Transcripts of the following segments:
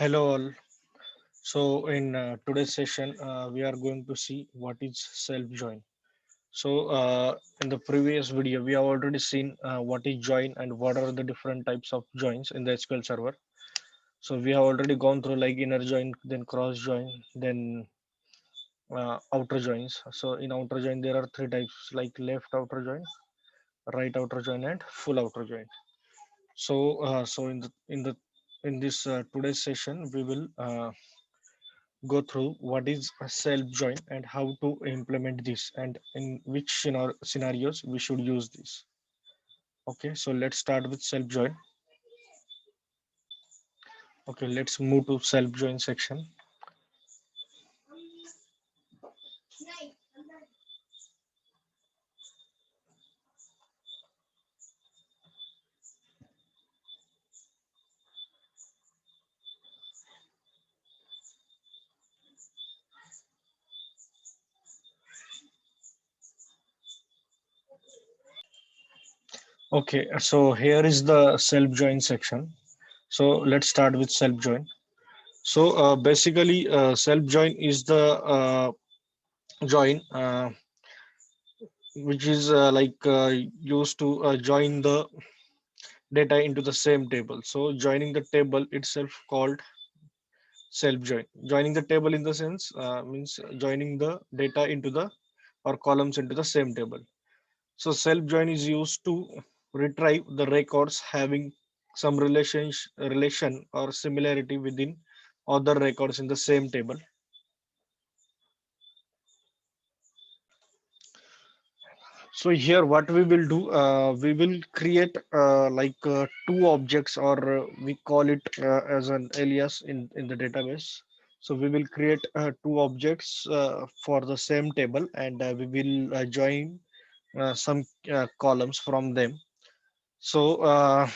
Hello all. So in today's session, we are going to see what is self-join. In the previous video, we have already seen what is join and what are the different types of joins in the SQL server. So we have already gone through like inner join, then cross join, then outer joins. So in outer join, there are three types like left outer join, right outer join, and full outer join. So in this today's session, we will go through what is a self join and how to implement this and in which scenarios we should use this. Okay, so let's start with self join. Okay, let's move to self join section. Okay, so here is the self join section. So let's start with self join. So basically self join is the join which is used to join the data into the same table. So joining the table itself called self join. Joining the table in the sense means joining the data into the or columns into the same table. So self join is used to retrieve the records having some relation or similarity within other records in the same table. So here what we will do, we will create two objects, or we call it as an alias in the database. So we will create two objects for the same table, and we will join some columns from them. So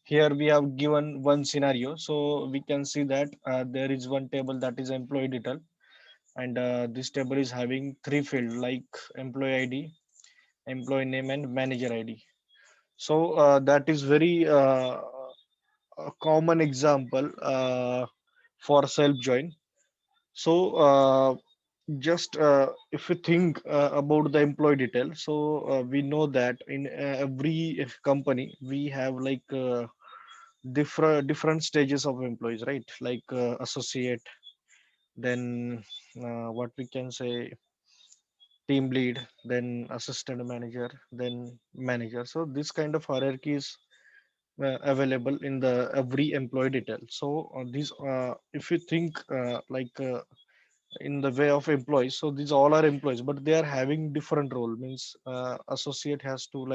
here we have given one scenario. So we can see that there is one table that is employee detail, and this table is having three fields like employee ID, employee name, and manager ID. So that is very a common example for self join. So just if you think about the employee detail, so we know that in every company we have different stages of employees, right? Like associate, then what we can say, team lead, then assistant manager, then manager. So this kind of hierarchy is available in the every employee detail. So these if you think in the way of employees, so these all are employees, but they are having different role. Means associate has to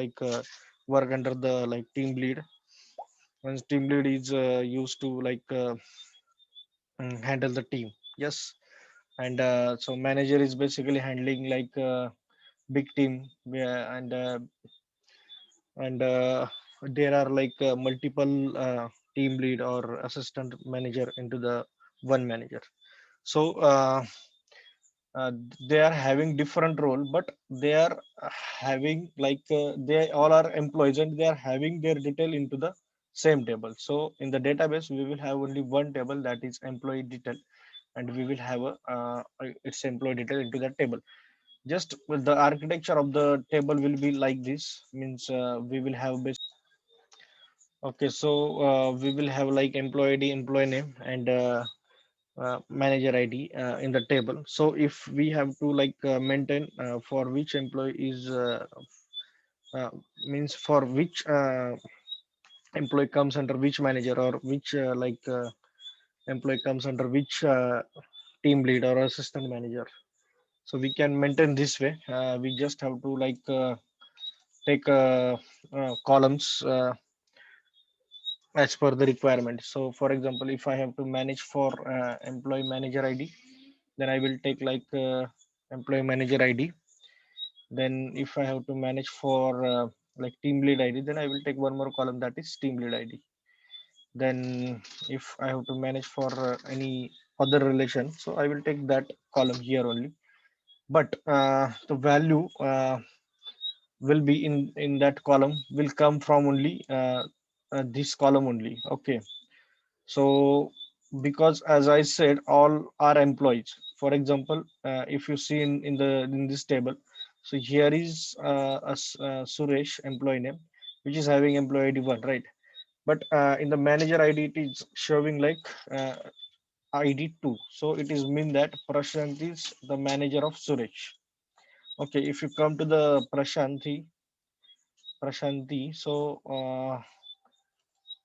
work under the like team lead, and team lead is used to handle the team. Yes. And so manager is basically handling big team, and there are multiple team lead or assistant manager into the one manager. So uh, they are having different role, but they are they all are employees, and they are having their detail into the same table. So in the database we will have only one table, that is employee detail, and we will have its employee detail into that table. Just with the architecture of the table will be like this. Means we will have okay, so we will have like employee ID, employee name, and manager ID in the table. So if we have to maintain for which employee is uh, means for which employee comes under which manager, or which employee comes under which team lead or assistant manager. So we can maintain this way. We just have to take columns as per the requirement. So for example, if I have to manage for employee manager ID, then I will take employee manager ID. Then if I have to manage for team lead ID, then I will take one more column, that is team lead ID. Then if I have to manage for any other relation, so I will take that column here only. But the value will be in that column will come from only this column only. Okay. So because as I said, all are employees. For example, if you see in this table, so here is Suresh employee name, which is having employee ID 1, right? But in the manager ID, it is showing like uh, ID 2. So it is mean that Prashant is the manager of Suresh. Okay, if you come to the Prashanti, so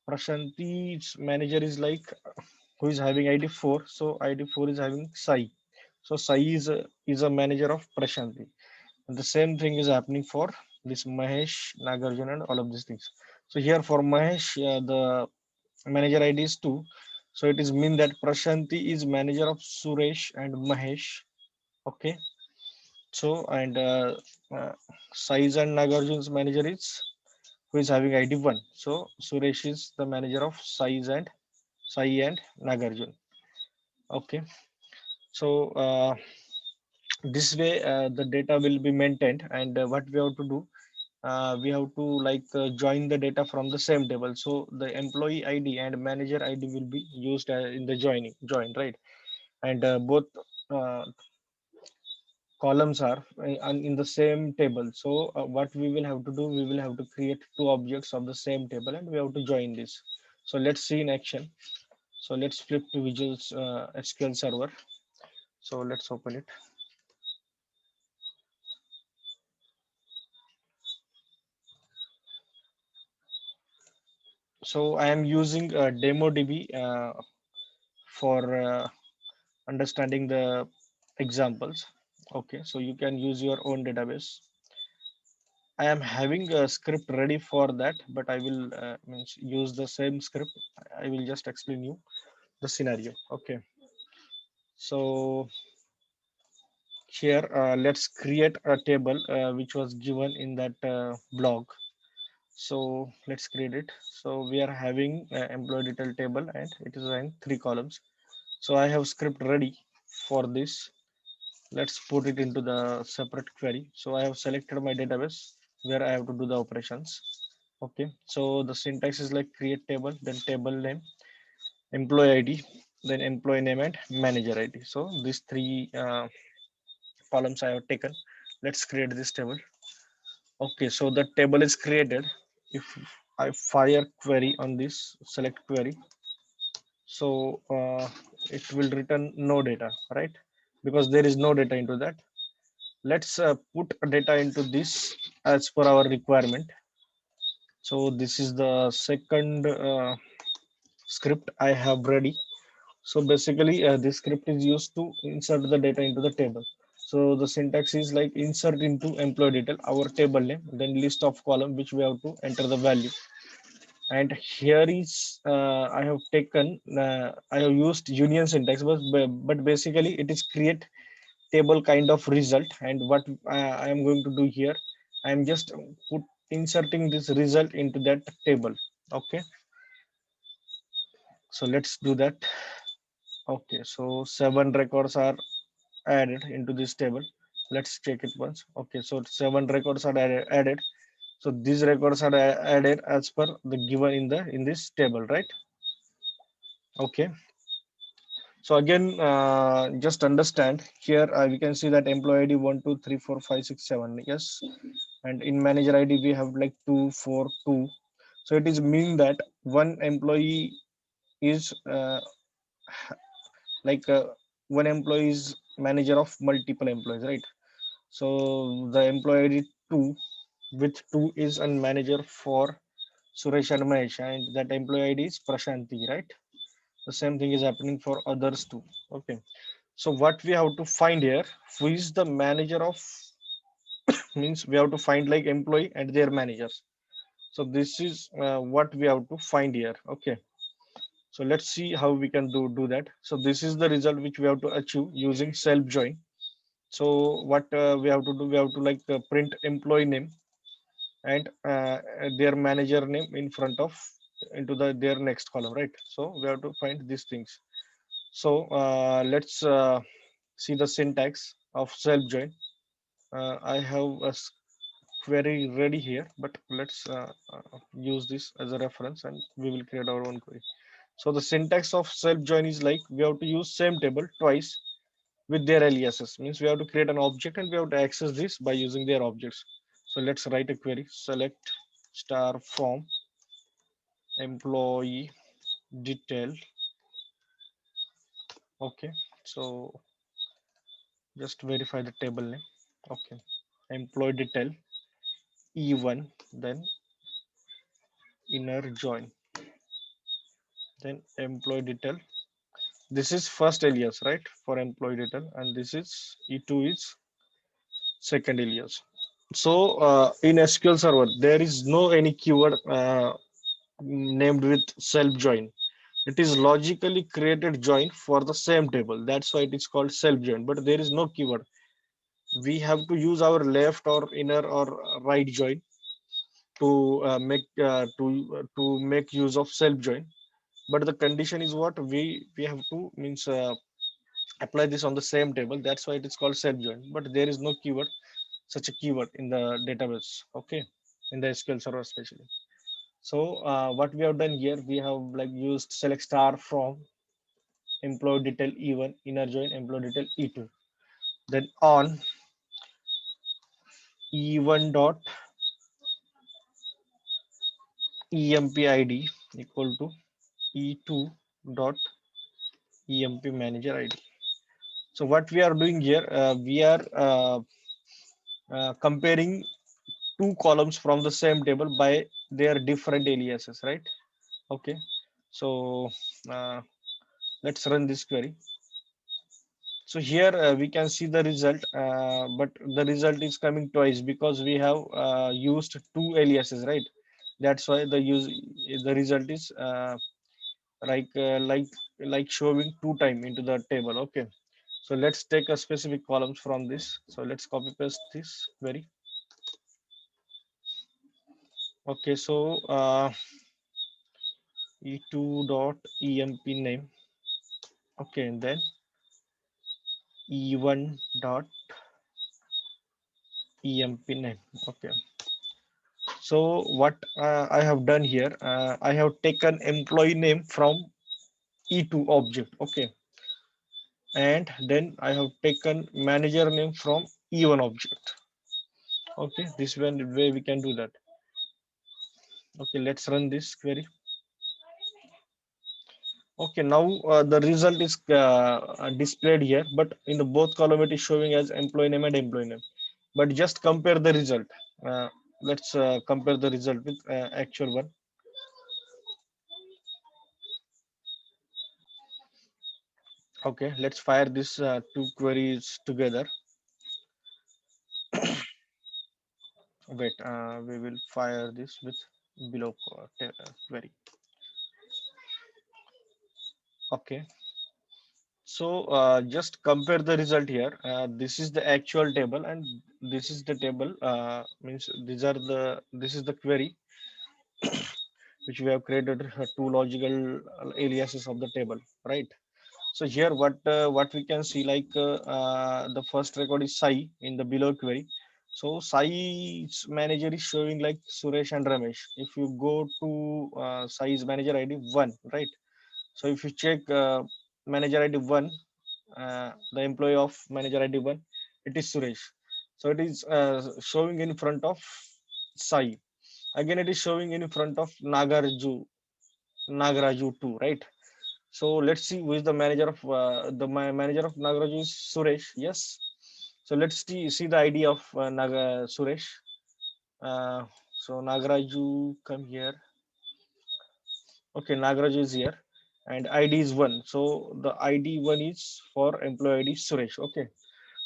Prashanti's manager is like who is having ID 4. So ID 4 is having Sai. So Sai is a manager of Prashanti. And the same thing is happening for this Mahesh, Nagarjuna, and all of these things. So here for Mahesh, the manager ID is 2. So it is mean that Prashanti is manager of Suresh and Mahesh. Okay. So and Sai's and Nagarjun's manager is who is having ID 1. So Suresh is the manager of Sai and Nagarjun. Okay. So this way the data will be maintained, and what we have to do, we have to like join the data from the same table. So the employee ID and manager ID will be used in the join, right? And both uh, columns are in the same table. So what we will have to do, we will have to create two objects of the same table, and we have to join this. So let's see in action. So let's flip to Visual SQL Server. So let's open it. So I am using DemoDB for understanding the examples. Okay, so you can use your own database. I am having a script ready for that, but I will means use the same script. I will just explain you the scenario. Okay, so here let's create a table which was given in that blog. So let's create it. So we are having employee detail table, and it is in 3 columns. So I have script ready for this. Let's put it into the separate query. So I have selected my database where I have to do the operations. Okay, so the syntax is like create table, then table name, employee ID, then employee name and manager ID. So these 3 columns I have taken. Let's create this table. Okay, so the table is created. If I fire query on this select query, so it will return no data, right? Because there is no data into that. Let's put data into this as per our requirement. So this is the second script I have ready. So basically this script is used to insert the data into the table. So the syntax is like insert into employee detail, our table name, then list of column which we have to enter the value. And here is I have taken I have used union syntax, but basically it is create table kind of result. And what I am going to do here, I am just put inserting this result into that table. Okay, so let's do that. Okay, so 7 records are added into this table. Let's check it once. Okay, so 7 records are added. So these records are added as per the given in this table, right? Okay, so again just understand here we can see that employee ID 1 2 3 4 5 6 7, yes, and in manager ID we have like 2 4 2. So it is mean that one employee is like one employee is manager of multiple employees, right? So the employee ID 2 with 2 is a manager for Suresh and Mahesh, and that employee ID is Prashanti, right? The same thing is happening for others too. Okay, so what we have to find here, who is the manager of means we have to find like employee and their managers. So this is what we have to find here. Okay, so let's see how we can do that. So this is the result which we have to achieve using self join. So what we have to do, we have to like print employee name and their manager name in front of into their next column, right? So we have to find these things. So let's see the syntax of self join. I have a query ready here, but let's use this as a reference and we will create our own query. So the syntax of self join is like we have to use same table twice with their aliases. Means we have to create an object and we have to access this by using their objects. So let's write a query. Select star from employee detail. Okay. So just verify the table name. Okay. Employee detail E1, then inner join, then employee detail. This is first alias, right? For employee detail, and this is E2 is second alias. So in SQL Server, there is no any keyword named with self join. It is logically created join for the same table. That's why it is called self join. But there is no keyword. We have to use our left or inner or right join to make use of self join. But the condition is what we have to means apply this on the same table. That's why it is called self join. But there is no keyword such a keyword in the database. Okay, in the SQL Server especially. So what we have done here, we have like used select star from employee detail E1 inner join employee detail E2. Then on E1 dot empid equal to E2 dot emp manager ID. So what we are doing here, we are comparing two columns from the same table by their different aliases, right? Okay. So uh, let's run this query. So here we can see the result, but the result is coming twice because we have used two aliases, right? That's why the result is like uh, like like showing two time into the table. Okay. So let's take a specific columns from this. So let's copy paste this query. Okay. So e2 dot emp name. Okay, and then e1 dot emp name. Okay. So what I have done here, I have taken employee name from E2 object. Okay. And then I have taken manager name from E1 object. Okay. This one way we can do that. Okay. Let's run this query. Okay. Now the result is displayed here, but in the both column it is showing as employee name and employee name. But just compare the result. Uh, let's compare the result with actual one. Okay, let's fire this two queries together. Wait, we will fire this with below query. Okay, so just compare the result here. This is the actual table, and this is the table. Means this is the query which we have created two logical aliases of the table, right? So here, what we can see, like the first record is Sai in the below query. So Sai's manager is showing like Suresh and Ramesh. If you go to Sai's manager ID one, right? So if you check manager ID one, the employee of manager ID one, it is Suresh. So it is showing in front of Sai. Again, it is showing in front of Nagaraju too, right? So let's see who is the manager of manager of Nagaraju is Suresh. Yes. So let's see the ID of Suresh. Uh, so Nagaraju, come here. Okay, Nagaraju is here, and ID is one. So the ID one is for employee ID Suresh. Okay.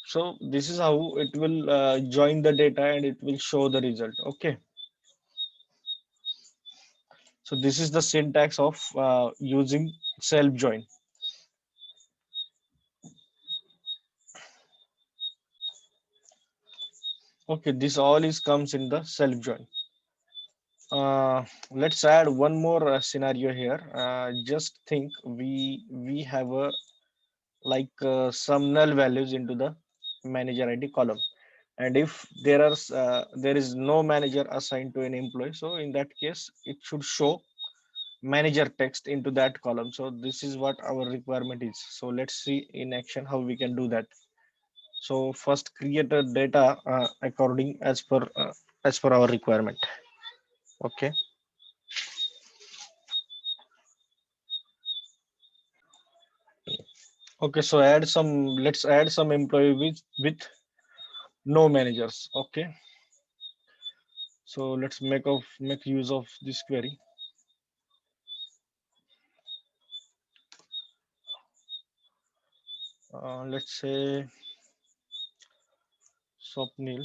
So this is how it will join the data and it will show the result. Okay. So this is the syntax of using self join. Okay, this all is comes in the self join. Let's add one more scenario here. Just think we have a some null values into the manager ID column, and if there is no manager assigned to an employee, so in that case it should show manager text into that column. So this is what our requirement is. So let's see in action how we can do that. So first create a data according as per our requirement. Okay. Okay, so add some, let's add some employee with no managers. Okay, so let's make use of this query. Let's say Swapnil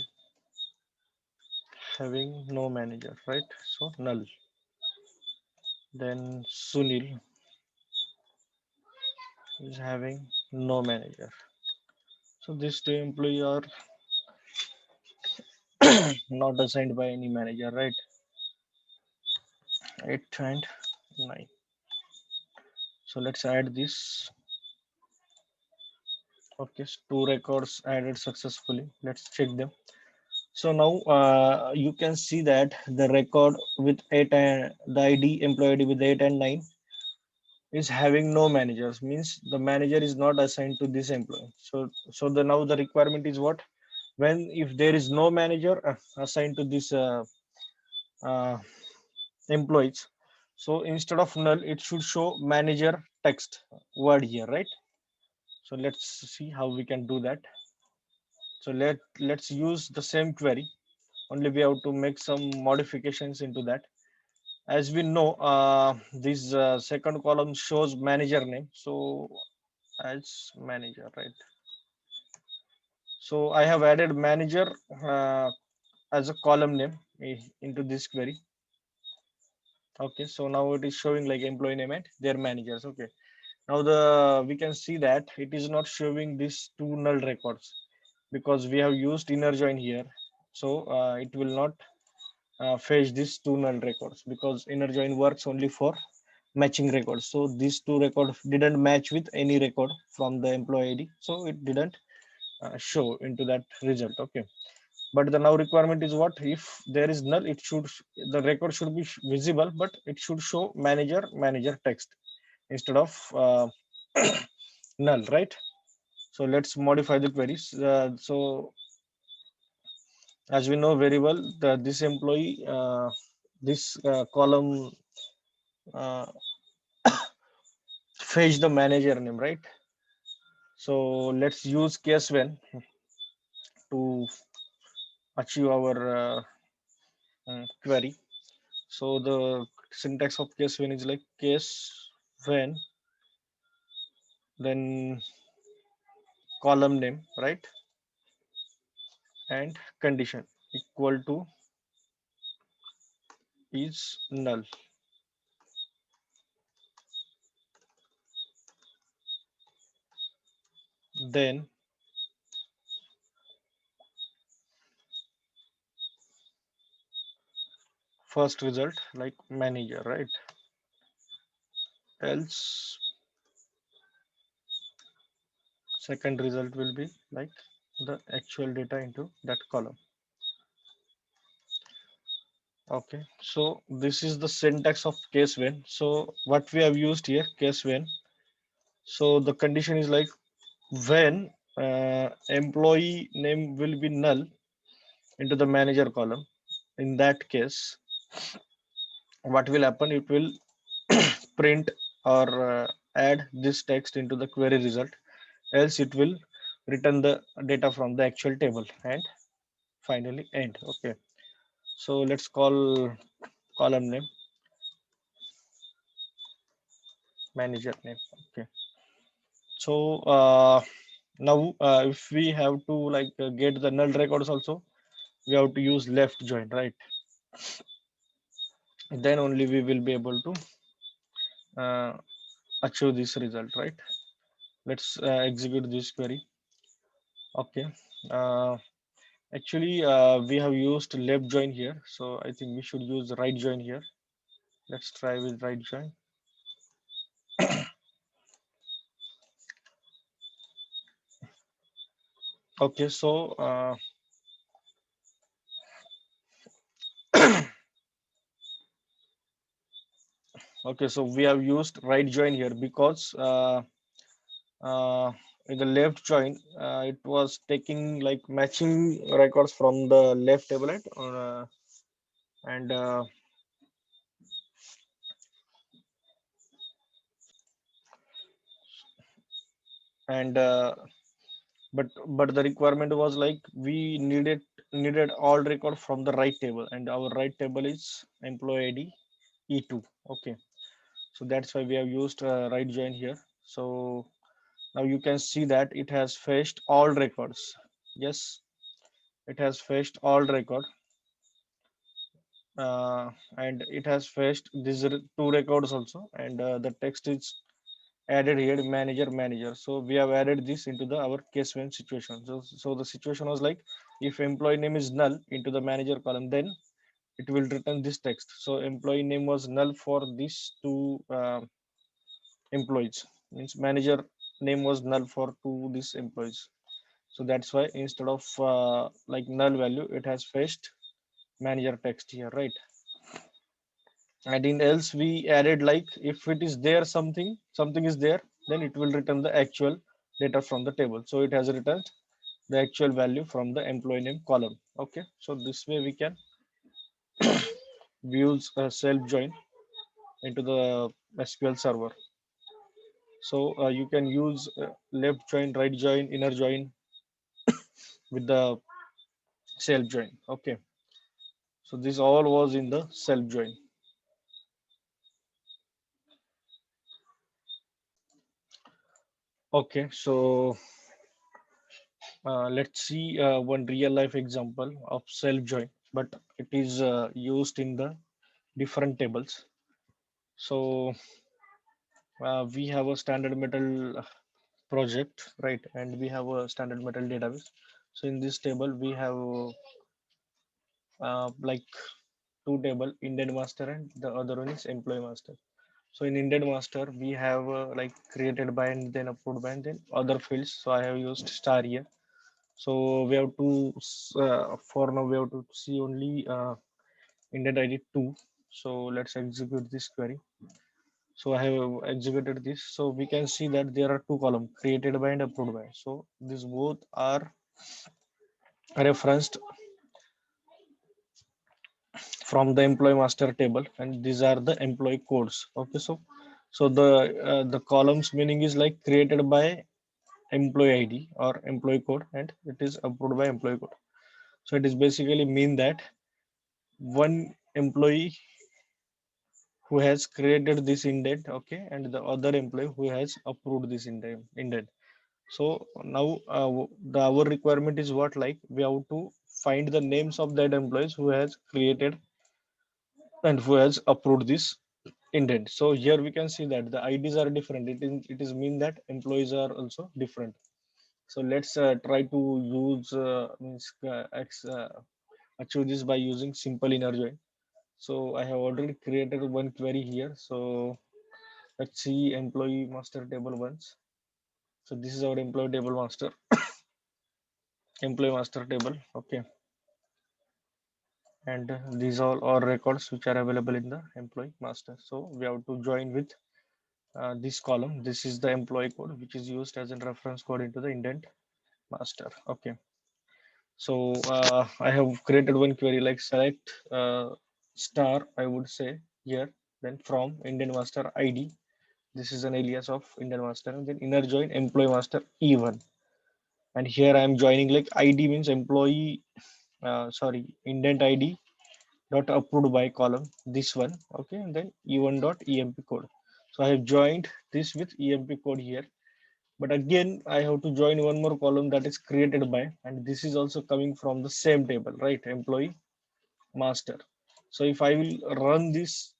having no manager, right? So null. Then Sunil is having no manager. So these two employee are not assigned by any manager, right? 8 and 9. So let's add this. Okay, so two records added successfully. Let's check them. So now you can see that the record with 8 and the ID employee ID with 8 and 9 is having no managers, means the manager is not assigned to this employee. So the now the requirement is what? When if there is no manager assigned to this uh, employees, so instead of null it should show manager text word here, right? So let's see how we can do that. So let's use the same query, only we have to make some modifications into that. As we know, this second column shows manager name, so as manager, right? So I have added manager uh, as a column name into this query. Okay, so now it is showing like employee name and their managers. Okay, now the we can see that it is not showing these two null records because we have used inner join here. So it will not fetch these two null records because inner join works only for matching records. So these two records didn't match with any record from the employee ID, so it didn't show into that result. Okay, but the now requirement is what? If there is null, it should the record should be visible, but it should show manager text instead of null, right? So let's modify the queries. So as we know very well, this employee, this column uh, fetch the manager name, right? So let's use case when to achieve our query. So the syntax of case when is like case when, then column name, right? And condition equal to is null. Then first result like manager, right? Else second result will be like the actual data into that column. Okay, so this is the syntax of case when. So what we have used here, case when. So the condition is like when employee name will be null into the manager column. In that case, what will happen? It will print or add this text into the query result. Else it will return the data from the actual table and finally end. Okay. So let's call column name manager name. Okay. So now if we have to like get the null records also, we have to use left join, right? Then only we will be able to uh, achieve this result, right? Let's execute this query. Okay. Uh, Actually, we have used left join here, so I think we should use right join here. Let's try with right join. Okay, so Okay, so we have used right join here because uh, in the left join, it was taking like matching records from the left table and and but the requirement was like we needed all record from the right table, and our right table is employee ID E2. Okay, so that's why we have used right join here. So now you can see that it has fetched all records. Yes, it has fetched all record, and it has fetched these two records also, and the text is added here, manager. So we have added this into the our case when situation. So the situation was like, if employee name is null into the manager column, then it will return this text. So employee name was null for these two employees, means manager name was null for two these employees. So that's why instead of like null value, it has fetched manager text here, right? And in else we added like, if it is there something is there, then it will return the actual data from the table. So it has returned the actual value from the employee name column. Okay, so this way we can use a self join into the SQL server. So you can use left join, right join, inner join with the self join. Okay, so this all was in the self join. Okay, so let's see one real life example of self join, but it is used in the different tables. So we have a standard metal project, right? And we have a standard metal database. So in this table, we have like two table, Indian master and the other one is employee master. So in Indian master, we have like created by and then approved by and then other fields. So I have used star here. So we have to for now we have to see only Indian ID 2. So let's execute this query. So I have executed this. So we can see that there are two columns, created by and approved by. So these both are referenced from the employee master table, and these are the employee codes. Okay, so the columns meaning is like created by employee ID or employee code, and it is approved by employee code. So it is basically mean that one employee who has created this indent, okay, and the other employee who has approved this indent. So now our requirement is what, like we have to find the names of that employees who has created and who has approved this indent. So here we can see that the IDs are different. It is mean that employees are also different. So let's try to use achieve this by using simple inner join. So I have already created one query here. So let's see employee master table once. So this is our employee table master, employee master table. Okay, and these all are records which are available in the employee master. So we have to join with this column. This is the employee code which is used as a reference code into the indent master. Okay, so I have created one query like select star, I would say here, then from indent master ID. This is an alias of indent master, and then inner join employee master E1. And here I am joining like ID means employee, sorry, indent ID dot approved by column, this one. Okay, and then E1 dot emp code. So I have joined this with emp code here, but again I have to join one more column that is created by, and this is also coming from the same table, right? Employee master. So if I will run this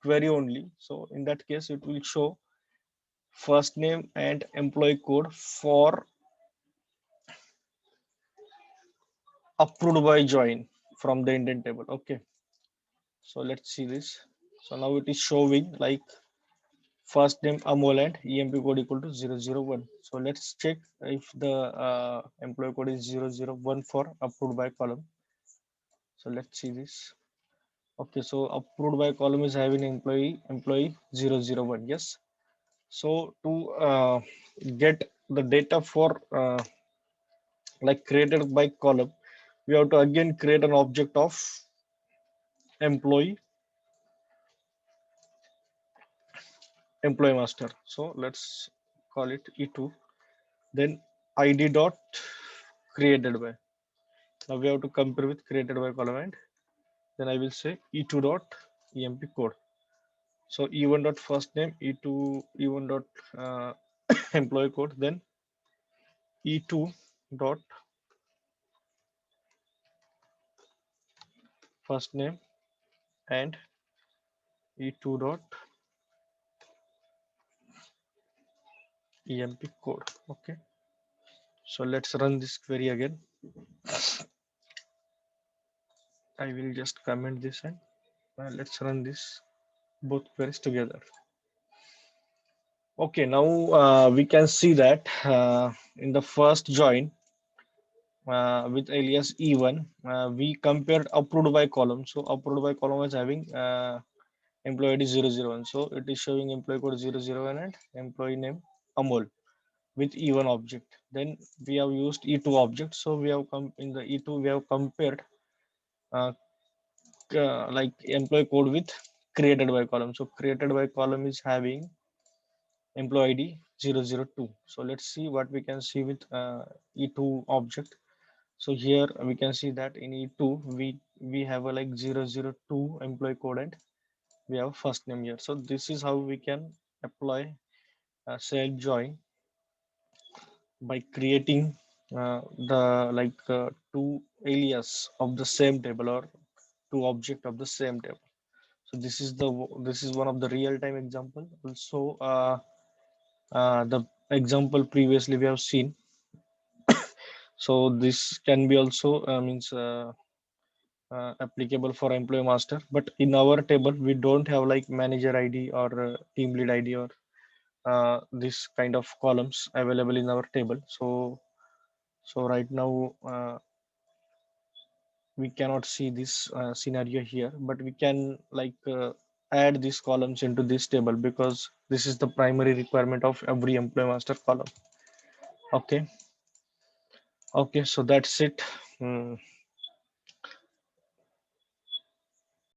query only, so in that case it will show first name and employee code for approved by join from the indent table. Okay, so let's see this. So now it is showing like first name Amol and EMP code equal to 001. So let's check if the employee code is 001 for approved by column. So let's see this. Okay, so approved by column is having employee 001. Yes. So to get the data for like created by column, we have to again create an object of employee employee master. So let's call it E2. Then ID dot created by. Now we have to compare with created by column, and then I will say E2 dot emp code. So E1 dot first name, E2 E1 dot employee code, then E2 dot first name and E2 dot emp code. Okay. So let's run this query again. I will just comment this, and let's run this both queries together. Okay, now we can see that in the first join with alias E1, we compared approved by column. So approved by column is having employee ID 001. So it is showing employee code 001 and employee name Amol with E1 object. Then we have used E2 object. So we have come in the E2, we have compared uh, like employee code with created by column. So created by column is having employee ID 002. So let's see what we can see with E2 object. So here we can see that in E2 we have a like 002 employee code, and we have first name here. So this is how we can apply self join by creating the like two alias of the same table or two object of the same table. So this is one of the real time example. Also the example previously we have seen. So this can be also means applicable for employee master, but in our table we don't have like manager id or team lead id or this kind of columns available in our table. So right now we cannot see this scenario here, but we can like add these columns into this table because this is the primary requirement of every employee master column. Okay. Okay, so that's it.